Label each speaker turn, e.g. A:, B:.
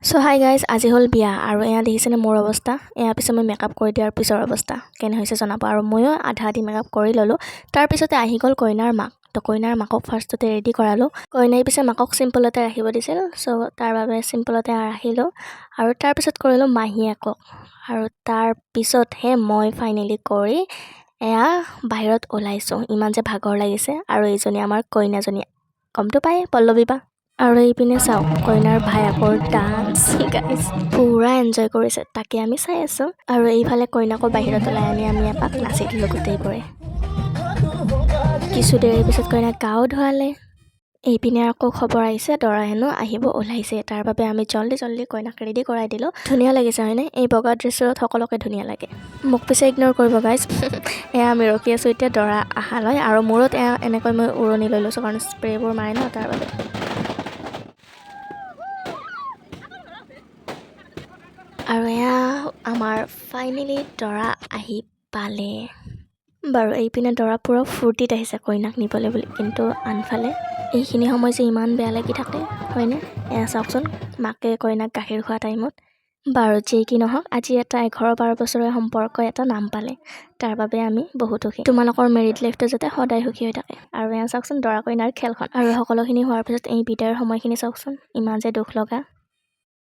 A: So hi guys, আজি হ'ল বিয়া আৰু এয়া দেখিছেনে মোৰ অৱস্থা। এয়া পিছত মই মেকআপ কৰি দিয়াৰ পিছৰ অৱস্থা কেনে হৈছে জনাব। আৰু ময়ো আধা আধি মেকআপ কৰি ল'লোঁ। তাৰপিছতে আহি গ'ল কইনাৰ মাক। তো কইনাৰ মাকক ফাৰ্ষ্টতে ৰেডি কৰালোঁ। কইনাই পিছে মাকক চিম্পলতে ৰাখিব দিছিল, চ' তাৰ বাবে চিম্পলতে ৰাখিলোঁ। আৰু তাৰপিছত কৰিলোঁ মাহীয়েকক। আৰু তাৰপিছতহে মই ফাইনেলি কৰি এয়া বাহিৰত ওলাইছোঁ। ইমান যে ভাগৰ লাগিছে। আৰু এইজনী আমাৰ কইনাজনী, গমটো পায়, পল্লৱী বা। আৰু এইপিনে চাওক কইনাৰ ভায়েকৰ ডান্স, গাইজ পুৰা এনজয় কৰিছে, তাকে আমি চাই আছোঁ। আৰু এইফালে কইনাকো বাহিৰত ওলাই আনি আমি এপাক নাচি দিলোঁ গোটেইবোৰে। কিছু দেৰিৰ পিছত কইনাক গাও ধোৱালে। এইপিনে আকৌ খবৰ আহিছে দৰা হেনো আহিব ওলাইছে। তাৰ বাবে আমি জল্দি কইনাক ৰেডি কৰাই দিলোঁ। ধুনীয়া লাগিছে হয়নে? এই বগা ড্ৰেছযোৰত সকলোকে ধুনীয়া লাগে। মোক পিছে ইগন'ৰ কৰিব গাইজ। এয়া আমি ৰখি আছোঁ এতিয়া দৰা অহালৈ। আৰু মূৰত এয়া এনেকৈ মই উৰণি লৈ লৈছোঁ, কাৰণ স্প্ৰেবোৰ মাৰে ন, তাৰ বাবে। আৰু এয়া আমাৰ ফাইনেলি দৰা আহি পালে। বাৰু এইপিনে দৰা পূৰা ফূৰ্তিত আহিছে কইনাক নিবলৈ বুলি, কিন্তু আনফালে এইখিনি সময় যে ইমান বেয়া লাগি থাকে হয়নে? এয়া চাওকচোন, মাকে কইনাক গাখীৰ খোৱা টাইমত। বাৰু যি কি নহওক, আজি এটা 11-12 বছৰীয়া সম্পৰ্ক এটা নাম পালে, তাৰ বাবে আমি বহুত সুখী। তোমালোকৰ মেৰিড লাইফটো যাতে সদায় সুখী হৈ থাকে। আৰু এয়া চাওকচোন দৰা কইনাৰ খেলখন। আৰু সকলোখিনি হোৱাৰ পিছত এই বিদায়ৰ সময়খিনি চাওকচোন, ইমান যে দুখ লগা।